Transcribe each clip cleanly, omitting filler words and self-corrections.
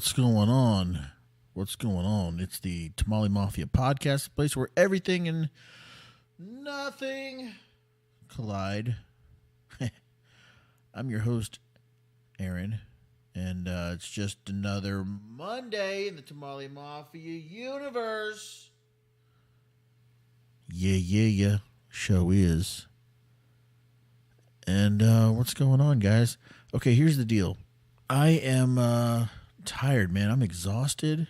What's going on? What's going on? It's the Tamale Mafia podcast, the place where everything and nothing collide. I'm your host, Aaron, and it's just another Monday in the Tamale Mafia universe. Yeah. Show is. And what's going on, guys? Okay, here's the deal. I am tired, man. I'm exhausted.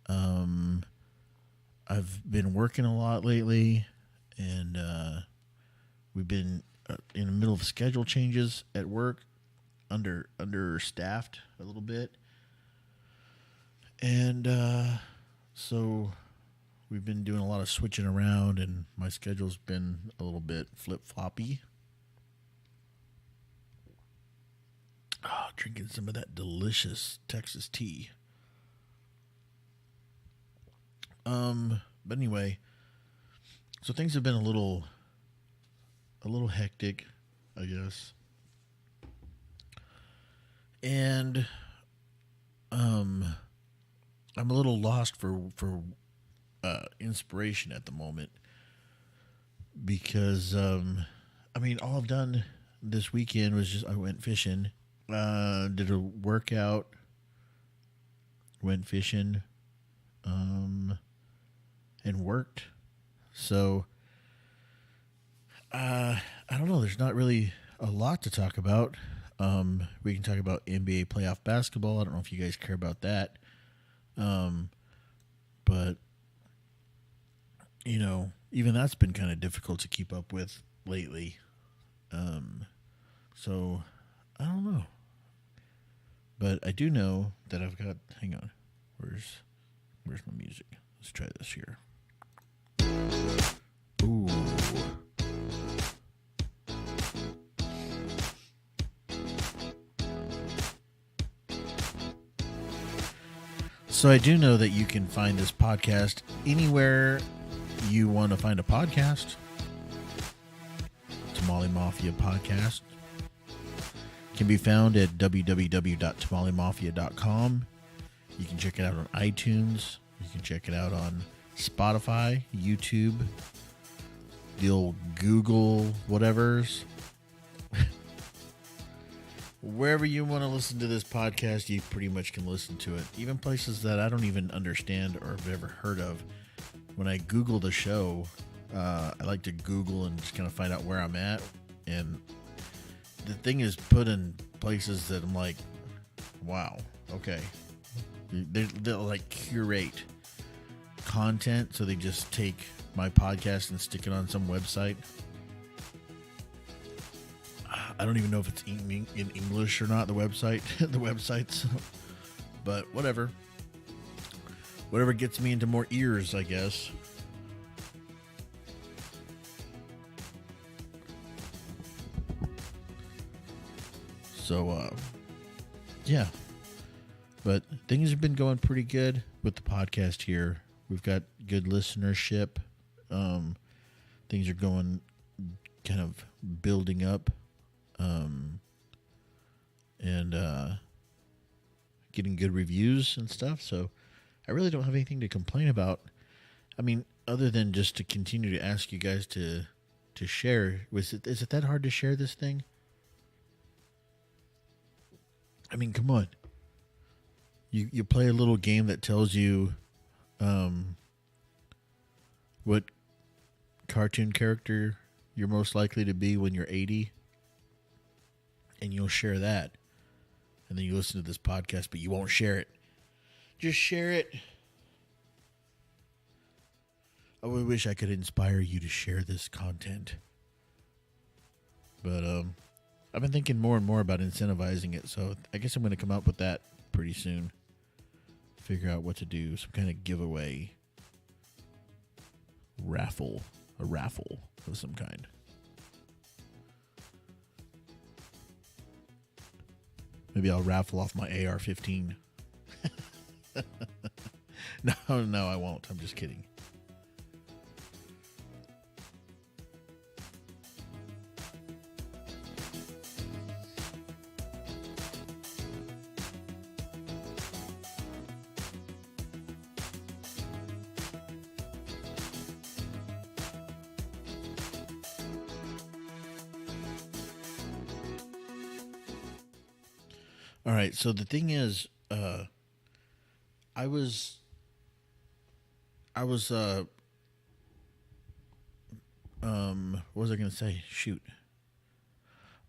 I've been working a lot lately, and we've been in the middle of schedule changes at work, understaffed a little bit, and so we've been doing a lot of switching around, and my schedule's been a little bit flip-floppy. Drinking some of that delicious Texas tea. But anyway, so things have been a little hectic, I guess. And I'm a little lost for inspiration at the moment because all I've done this weekend was just I went fishing. Did a workout, went fishing, and worked. So, I don't know. There's not really a lot to talk about. We can talk about NBA playoff basketball. I don't know if you guys care about that. But, even that's been kind of difficult to keep up with lately. So, I don't know. But I do know that I've got, hang on, where's my music? Let's try this here. Ooh. So I do know that you can find this podcast anywhere you want to find a podcast. Tamale Mafia Podcast can be found at www.tamalemafia.com. You can check it out on iTunes. You can check it out on Spotify, YouTube, the old Google whatevers. Wherever you want to listen to this podcast, you pretty much can listen to it. Even places that I don't even understand or have ever heard of. When I Google the show, I like to Google and just kind of find out where I'm at. And the thing is put in places that I'm like, wow, okay. They'll like curate content, so they just take my podcast and stick it on some website. I don't even know if it's in English or not, the websites, but whatever gets me into more ears, I guess. So, yeah, but things have been going pretty good with the podcast here. We've got good listenership. Things are going kind of building up, and getting good reviews and stuff. So I really don't have anything to complain about. I mean, other than just to continue to ask you guys to share. Is it that hard to share this thing? I mean, come on. You play a little game that tells you what cartoon character you're most likely to be when you're 80, and you'll share that. And then you listen to this podcast, but you won't share it. Just share it. I would wish I could inspire you to share this content. But I've been thinking more and more about incentivizing it, so I guess I'm going to come up with that pretty soon. Figure out what to do, some kind of giveaway, a raffle of some kind. Maybe I'll raffle off my AR-15. No, I won't. I'm just kidding. All right. So the thing is, I was, I was, what was I gonna say? Shoot.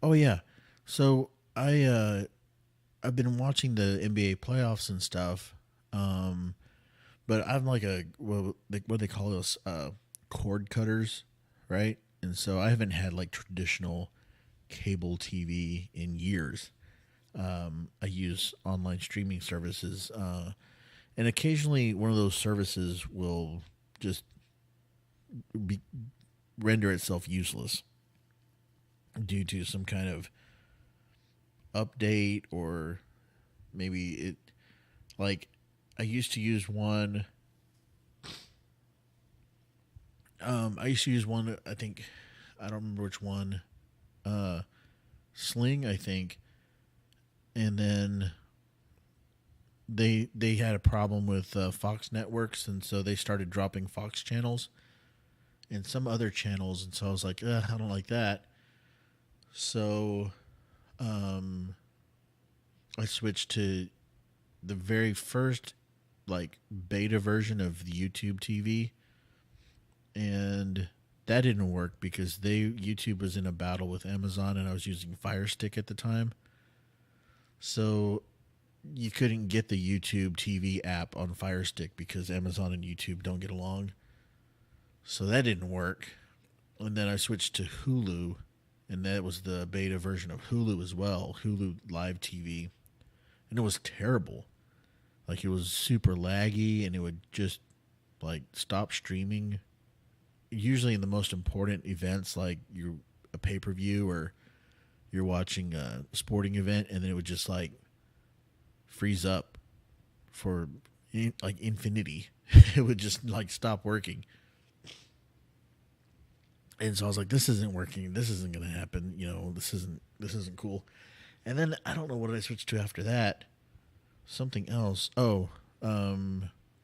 Oh yeah. So I've been watching the NBA playoffs and stuff. Um, but I'm like a what they call us cord cutters, right? And so I haven't had like traditional cable TV in years. I use online streaming services, and occasionally one of those services will just be, render itself useless due to some kind of update, or maybe it, like, I used to use one. I used to use one. I think I don't remember which one. Uh, Sling, I think, and then they had a problem with Fox networks, and so they started dropping Fox channels and some other channels, and so I was like, I don't like that. So, um, I switched to the very first like beta version of the YouTube TV, and that didn't work because YouTube was in a battle with Amazon, and I was using Fire Stick at the time, so you couldn't get the YouTube TV app on Fire Stick because Amazon and YouTube don't get along. So that didn't work. And then I switched to Hulu, and that was the beta version of Hulu as well, Hulu Live TV. And it was terrible. Like, it was super laggy, and it would just like stop streaming. Usually in the most important events, like you're a pay-per-view or you're watching a sporting event, and then it would just like freeze up for like infinity. It would just like stop working. And so I was like, this isn't working. This isn't going to happen. This isn't cool. And then I don't know what I switched to after that. Something else. Oh,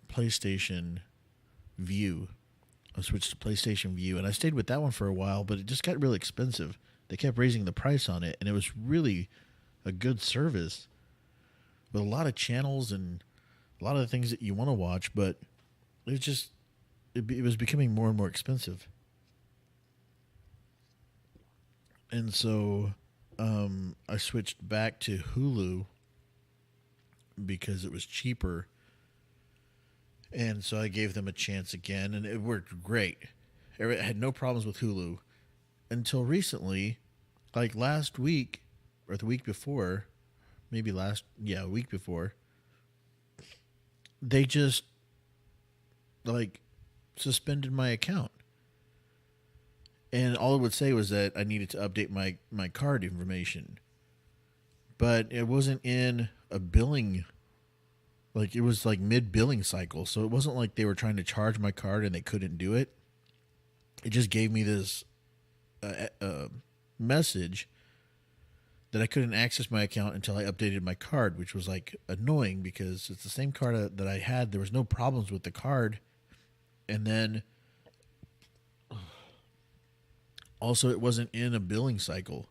PlayStation View. I switched to PlayStation View, and I stayed with that one for a while, but it just got really expensive. They kept raising the price on it, and it was really a good service with a lot of channels and a lot of the things that you want to watch, but it was becoming more and more expensive. And so I switched back to Hulu because it was cheaper. And so I gave them a chance again, and it worked great. I had no problems with Hulu until recently, like last week or the week before, a week before, they just like suspended my account. And all it would say was that I needed to update my card information. But it wasn't in a billing, like it was like mid billing cycle. So it wasn't like they were trying to charge my card and they couldn't do it. It just gave me this message that I couldn't access my account until I updated my card, which was like annoying because it's the same card that I had. There was no problems with the card. And then also, it wasn't in a billing cycle,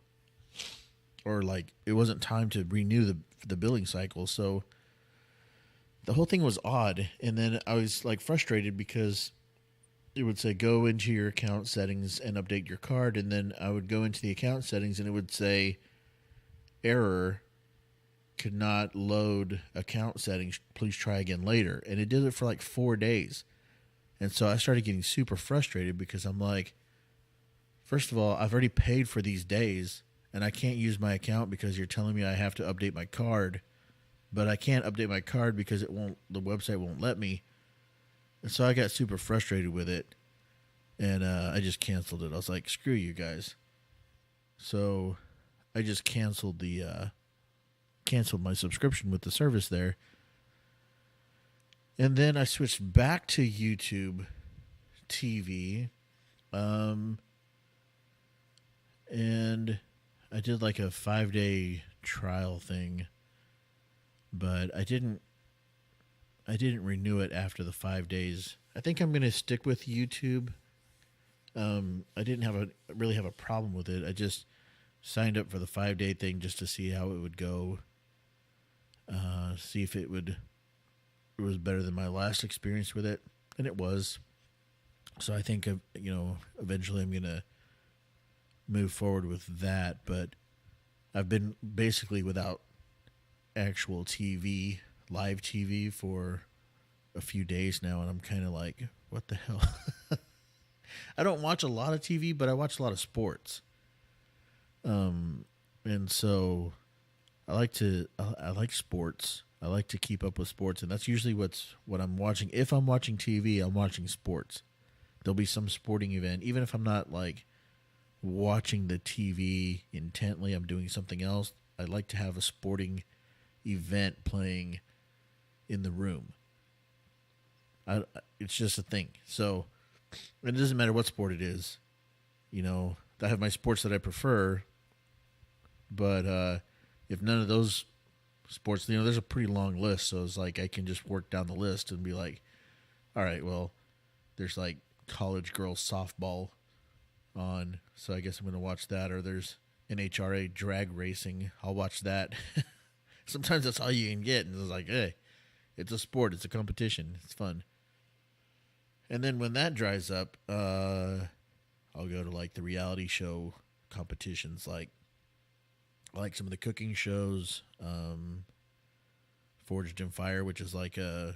or like it wasn't time to renew the billing cycle. So the whole thing was odd. And then I was like frustrated because it would say go into your account settings and update your card, and then I would go into the account settings and it would say error, could not load account settings, please try again later. And it did it for like 4 days. And so I started getting super frustrated because I'm like, first of all, I've already paid for these days, and I can't use my account because you're telling me I have to update my card, but I can't update my card because the website won't let me. And so I got super frustrated with it, and I just canceled it. I was like, screw you guys. So I just canceled my subscription with the service there. And then I switched back to YouTube TV. And I did like a 5-day trial thing, but I didn't renew it after the 5 days. I think I'm going to stick with YouTube. I didn't really have a problem with it. I just signed up for the 5-day thing just to see how it would go. see if it was better than my last experience with it, and it was. So I think eventually I'm gonna move forward with that. But I've been basically without actual TV, live TV for a few days now, and I'm kind of like, what the hell? I don't watch a lot of TV, but I watch a lot of sports. And so I like sports. I like to keep up with sports, and that's usually what I'm watching. If I'm watching TV, I'm watching sports. There'll be some sporting event, even if I'm not like watching the TV intently. I'm doing something else. I like to have a sporting event playing in the room. It's just a thing. So it doesn't matter what sport it is. I have my sports that I prefer, but if none of those sports, there's a pretty long list. So it's like I can just work down the list and be like, all right, well, there's like college girls softball on, so I guess I'm going to watch that. Or there's NHRA drag racing. I'll watch that. Sometimes that's all you can get, and it's like, hey, it's a sport, it's a competition, it's fun. And then when that dries up, I'll go to like the reality show competitions, like some of the cooking shows, Forged in Fire, which is like a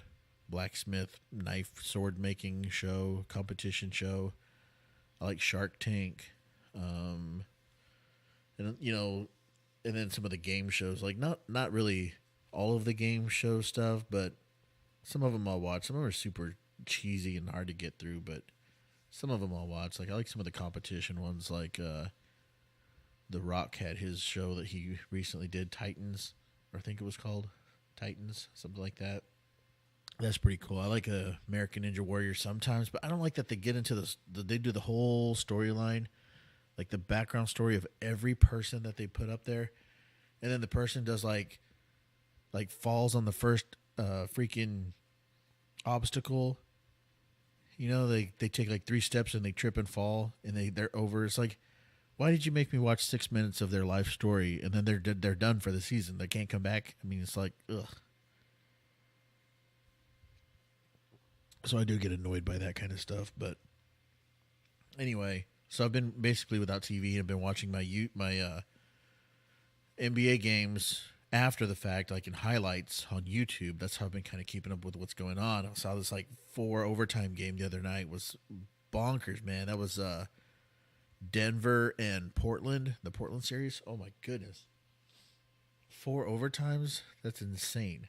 blacksmith knife sword making show, competition show. I like Shark Tank, and and then some of the game shows, like not really all of the game show stuff, but some of them I'll watch. Some of them are super cheesy and hard to get through, but some of them I'll watch. Like I like some of the competition ones, like The Rock had his show that he recently did, Titans, or I think it was called Titans, something like that. That's pretty cool. I like American Ninja Warrior sometimes, but I don't like that they get into they do the whole storyline, like the background story of every person that they put up there, and then the person does like falls on the first freaking obstacle. They take like 3 steps and they trip and fall and they're over. It's like, why did you make me watch 6 minutes of their life story and then they're done for the season? They can't come back. I mean, it's like, ugh. So I do get annoyed by that kind of stuff. But anyway, so I've been basically without TV and I've been watching my NBA games after the fact, like in highlights on YouTube. That's how I've been kind of keeping up with what's going on. I saw this like 4 overtime game the other night. It was bonkers, man. That was Denver and Portland, the Portland series. Oh my goodness. 4 overtimes? That's insane.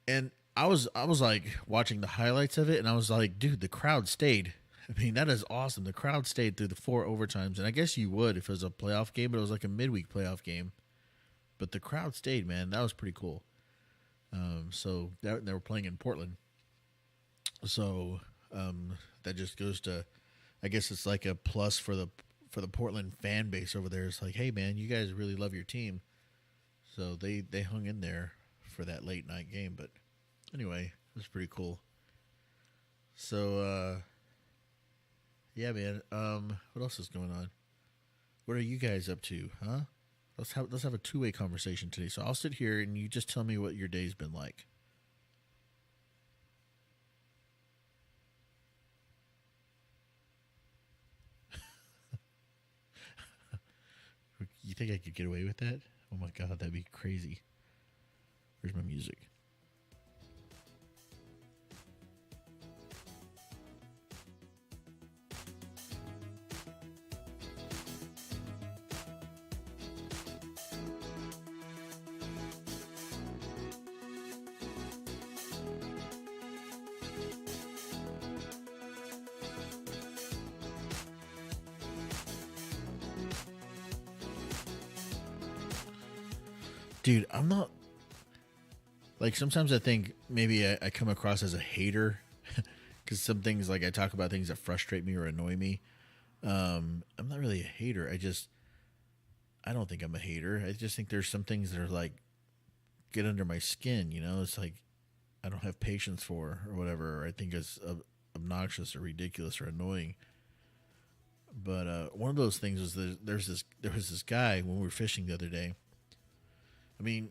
And I was like watching the highlights of it, and I was like, dude, the crowd stayed. I mean, that is awesome. The crowd stayed through the 4 overtimes, and I guess you would if it was a playoff game, but it was like a midweek playoff game. But the crowd stayed, man. That was pretty cool. So they were playing in Portland. So that just goes to, I guess it's like a plus for the Portland fan base over there. It's like, hey, man, you guys really love your team. So they hung in there for that late night game. But anyway, it was pretty cool. So, yeah, man. What else is going on? What are you guys up to, huh? Let's have a 2-way conversation today. So I'll sit here and you just tell me what your day's been like. You think I could get away with that? Oh my god, that'd be crazy. Where's my music? Dude, I'm not. Like, sometimes I think maybe I come across as a hater because some things, like, I talk about things that frustrate me or annoy me. I'm not really a hater. I don't think I'm a hater. I just think there's some things that are like get under my skin. It's like I don't have patience for or whatever. Or I think it's obnoxious or ridiculous or annoying. But one of those things was there was this guy when we were fishing the other day. I mean,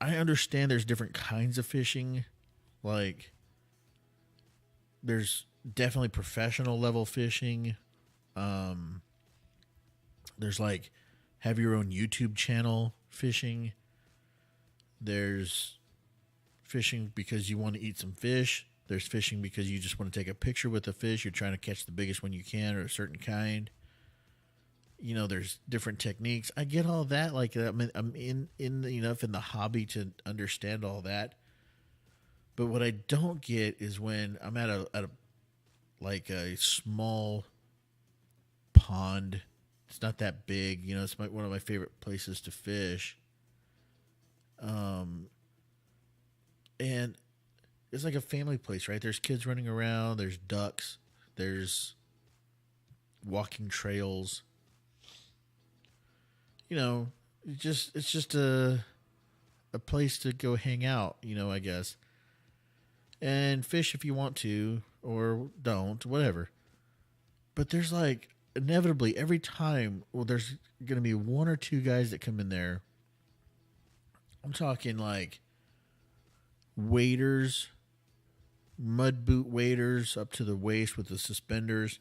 I understand there's different kinds of fishing. Like, there's definitely professional level fishing. Um, there's like have your own YouTube channel fishing. There's fishing because you want to eat some fish. There's fishing because you just want to take a picture with the fish. You're trying to catch the biggest one you can or a certain kind. You know, there's different techniques. I get all that. Like, I mean, I'm in the, enough in the hobby to understand all that. But what I don't get is when I'm at a like a small pond. It's not that big. You know, it's one of my favorite places to fish. And it's like a family place, right? There's kids running around. There's ducks. There's walking trails. You know, it's just a place to go hang out. You know, I guess, and fish if you want to or don't, whatever. But there's like inevitably every time, well, there's gonna be one or two guys that come in there. I'm talking like waders, mud boot waders up to the waist with the suspenders,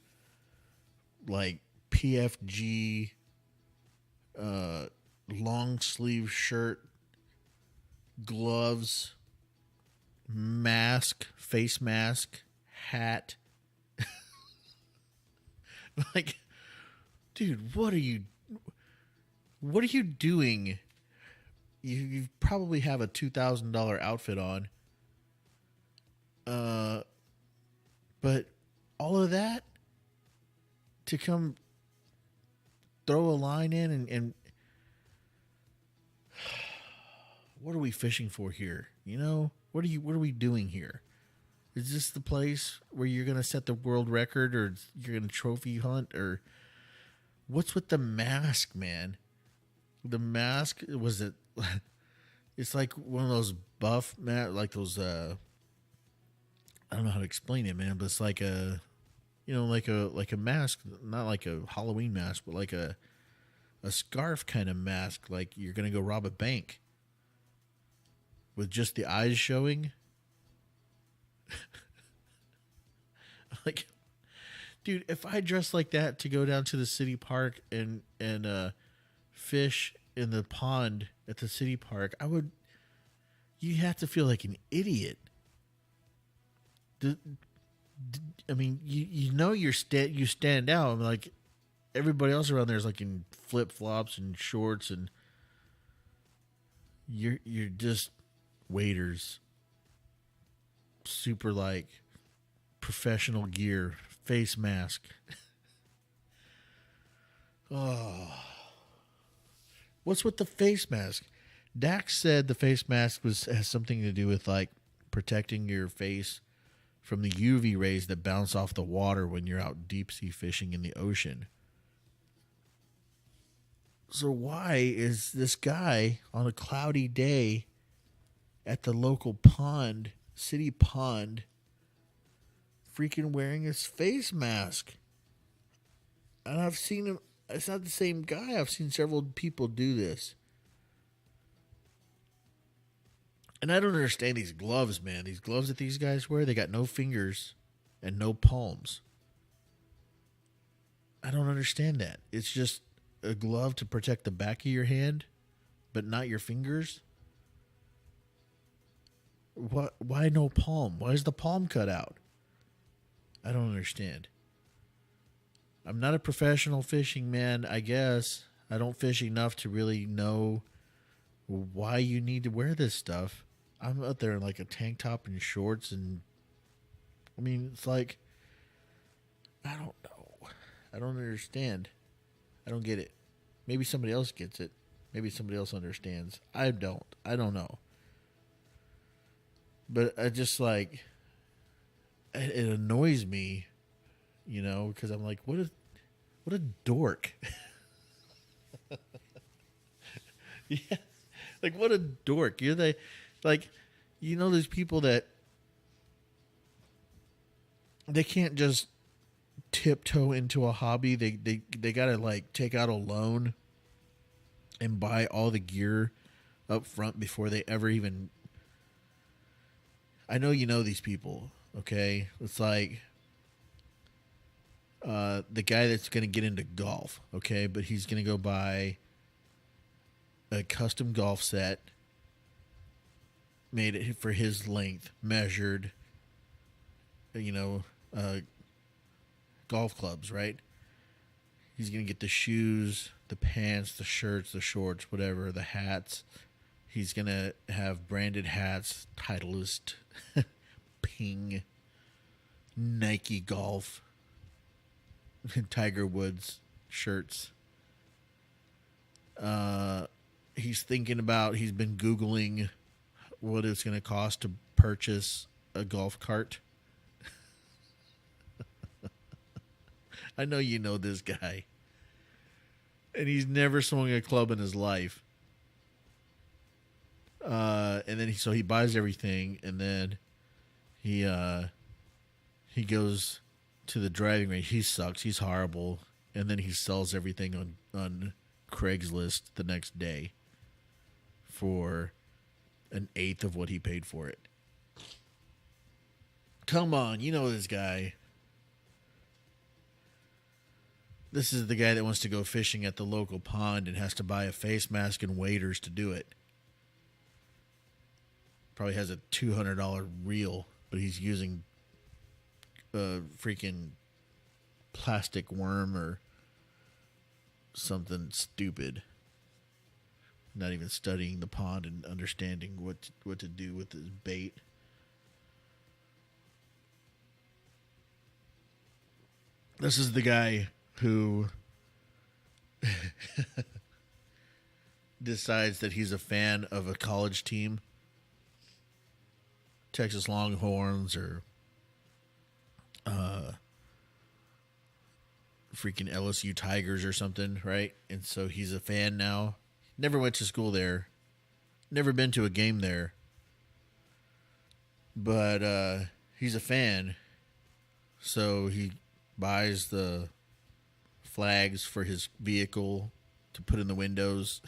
like PFG, long sleeve shirt, gloves, mask, face mask, hat. Like, dude, what are you doing? You probably have a $2,000 outfit on. But all of that to come throw a line in and what are we fishing for here? You know, what are we doing here? Is this the place where you're going to set the world record or you're going to trophy hunt or what's with the mask, man? The mask, was it, it's like one of those buff, like those, I don't know how to explain it, man, but it's like a, you know, like a mask, not like a Halloween mask, but like a scarf kind of mask, like you're going to go rob a bank with just the eyes showing. Like, dude, if I dressed like that to go down to the city park and fish in the pond at the city park, you have to feel like an idiot. I mean, you know you stand out. I'm like, everybody else around there is like in flip flops and shorts, and you're just waders, super like professional gear, face mask. Oh, what's with the face mask? Dax said the face mask has something to do with like protecting your face from the UV rays that bounce off the water when you're out deep sea fishing in the ocean. So why is this guy on a cloudy day at the local pond, city pond, freaking wearing his face mask? And I've seen him, it's not the same guy. I've seen several people do this. And I don't understand these gloves, man. These gloves that these guys wear, they got no fingers and no palms. I don't understand that. It's just a glove to protect the back of your hand, but not your fingers. What? Why no palm? Why is the palm cut out? I don't understand. I'm not a professional fishing man, I guess. I don't fish enough to really know why you need to wear this stuff. I'm out there in like a tank top and shorts, and I mean, it's like, I don't know. I don't understand. I don't get it. Maybe somebody else gets it. Maybe somebody else understands. I don't. I don't know. But I just like, it annoys me, you know, because I'm like, what a dork. Yeah. Like, what a dork. You're the, like, you know, there's people that they can't just tiptoe into a hobby. They got to like take out a loan and buy all the gear up front before they ever even. I know you know these people, okay? It's like the guy that's going to get into golf, okay? But he's going to go buy a custom golf set, made it for his length, measured, you know, golf clubs, right? He's going to get the shoes, the pants, the shirts, the shorts, whatever, the hats. He's going to have branded hats, Titleist, Ping, Nike Golf, Tiger Woods shirts. He's thinking about, he's been Googling what it's going to cost to purchase a golf cart. I know you know this guy. And he's never swung a club in his life. And then so he buys everything, and then he goes to the driving range. He sucks. He's horrible. And then he sells everything on Craigslist the next day for an eighth of what he paid for it. Come on, you know this guy. This is the guy that wants to go fishing at the local pond and has to buy a face mask and waders to do it. Probably has a $200 reel, but he's using a freaking plastic worm or something stupid. Not even studying the pond and understanding what to do with his bait. This is the guy who decides that he's a fan of a college team, Texas Longhorns or freaking LSU Tigers or something, right? And so he's a fan now. Never went to school there. Never been to a game there. But he's a fan. So he buys the flags for his vehicle to put in the windows.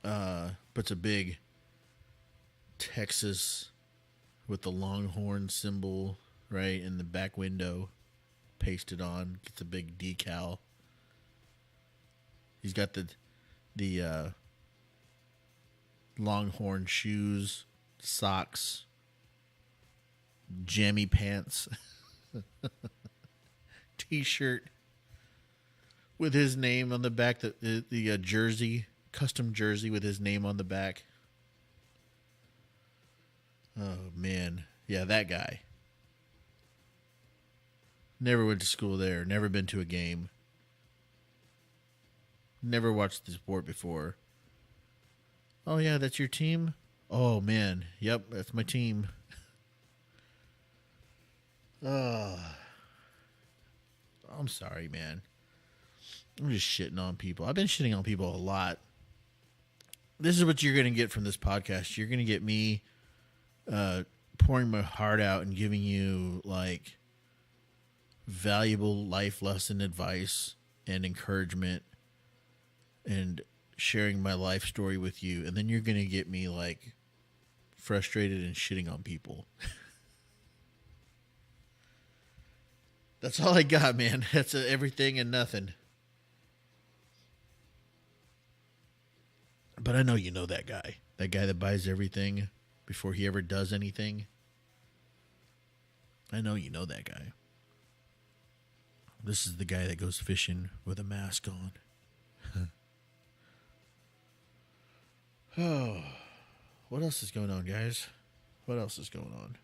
Puts a big Texas with the Longhorn symbol right in the back window, pasted on. Gets a big decal. He's got the Longhorn shoes, socks, jammy pants, T-shirt with his name on the back, the jersey, custom jersey with his name on the back. Oh, man. Yeah, that guy. Never went to school there. Never been to a game. Never watched the sport before. Oh, yeah, that's your team? Oh, man. Yep, that's my team. Oh, I'm sorry, man. I'm just shitting on people. I've been shitting on people a lot. This is what you're going to get from this podcast. You're going to get me pouring my heart out and giving you, like, valuable life lesson advice and encouragement and sharing my life story with you. And then you're going to get me, like, frustrated and shitting on people. That's all I got, man. That's everything and nothing. But I know you know that guy. That guy that buys everything before he ever does anything. I know you know that guy. This is the guy that goes fishing with a mask on. Oh, what else is going on, guys? What else is going on?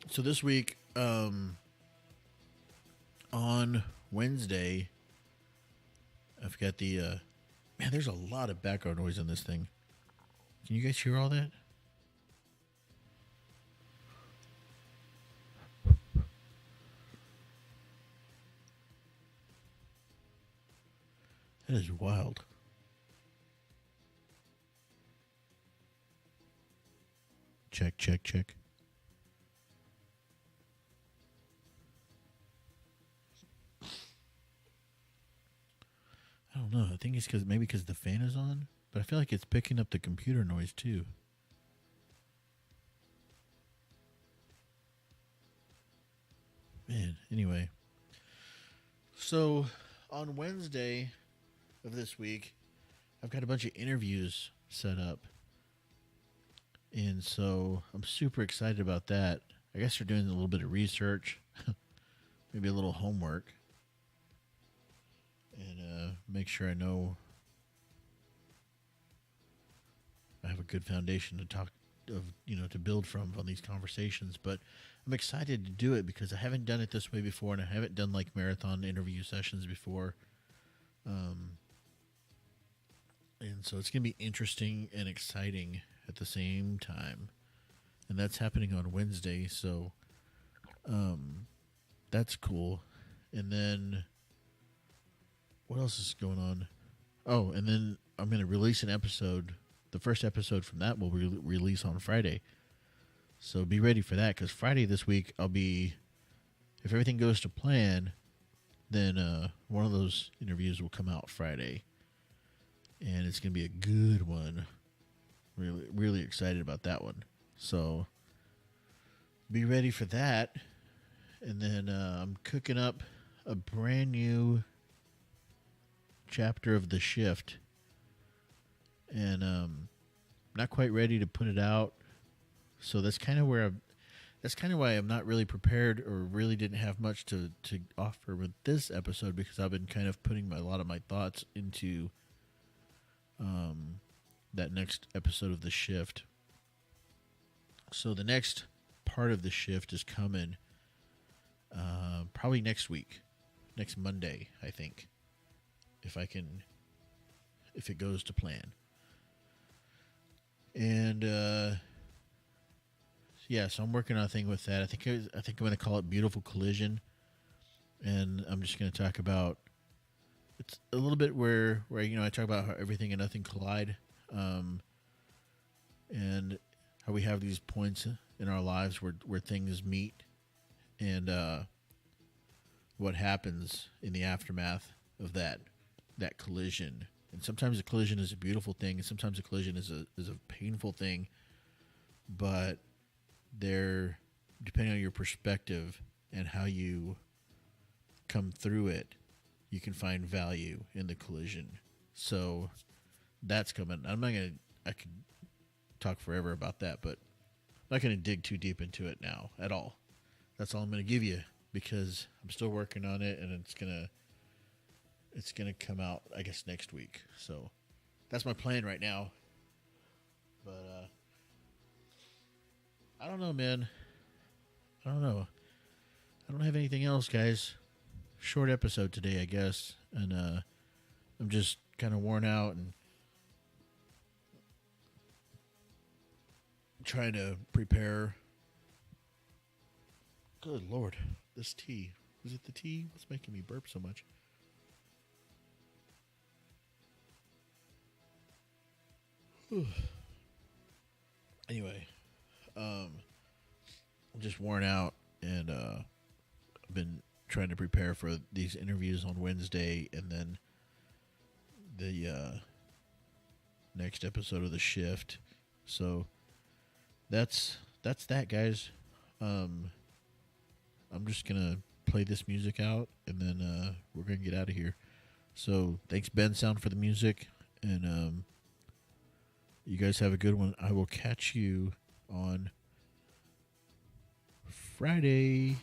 So this week, on Wednesday, I've got the, man, there's a lot of background noise on this thing. Can you guys hear all that? That is wild. Check, check, check. I don't know. I think it's because the fan is on, but I feel like it's picking up the computer noise too. Man, anyway. So, on Wednesday of this week, I've got a bunch of interviews set up. And so, I'm super excited about that. I guess they're doing a little bit of research, maybe a little homework, and make sure I know I have a good foundation to talk to build from on these conversations. But I'm excited to do it because I haven't done it this way before, and I haven't done like marathon interview sessions before. And so it's going to be interesting and exciting at the same time. And that's happening on Wednesday, so that's cool. And then what else is going on? Oh, and then I'm going to release an episode. The first episode from that will release on Friday. So be ready for that, because Friday this week if everything goes to plan, then one of those interviews will come out Friday. And it's going to be a good one. Really, really excited about that one. So be ready for that. And then I'm cooking up a brand new chapter of The Shift. And not quite ready to put it out. So that's kind of why I'm not really prepared, or really didn't have much to offer with this episode, because I've been kind of putting a lot of my thoughts into that next episode of The Shift. So the next part of The Shift is coming probably next week, next Monday, I think, if it goes to plan. And so I'm working on a thing with that. I think I'm going to call it Beautiful Collision, and I'm just going to talk about, it's a little bit where I talk about how everything and nothing collide, and how we have these points in our lives where things meet, and what happens in the aftermath of that collision. And sometimes a collision is a beautiful thing, and sometimes a collision is a painful thing. But depending on your perspective and how you come through it, you can find value in the collision. So that's coming. I could talk forever about that, but I'm not going to dig too deep into it now at all. That's all I'm going to give you, because I'm still working on it, and it's going to come out, I guess, next week. So that's my plan right now. But I don't know, man. I don't know. I don't have anything else, guys. Short episode today, I guess. And I'm just kind of worn out and trying to prepare. Good Lord. This tea. Is it the tea? What's making me burp so much? Anyway, I'm just worn out, and I've been trying to prepare for these interviews on Wednesday, and then the next episode of The Shift. So that's that, guys. I'm just gonna play this music out, and then we're gonna get out of here. So thanks, Ben Sound, for the music, and you guys have a good one. I will catch you on Friday.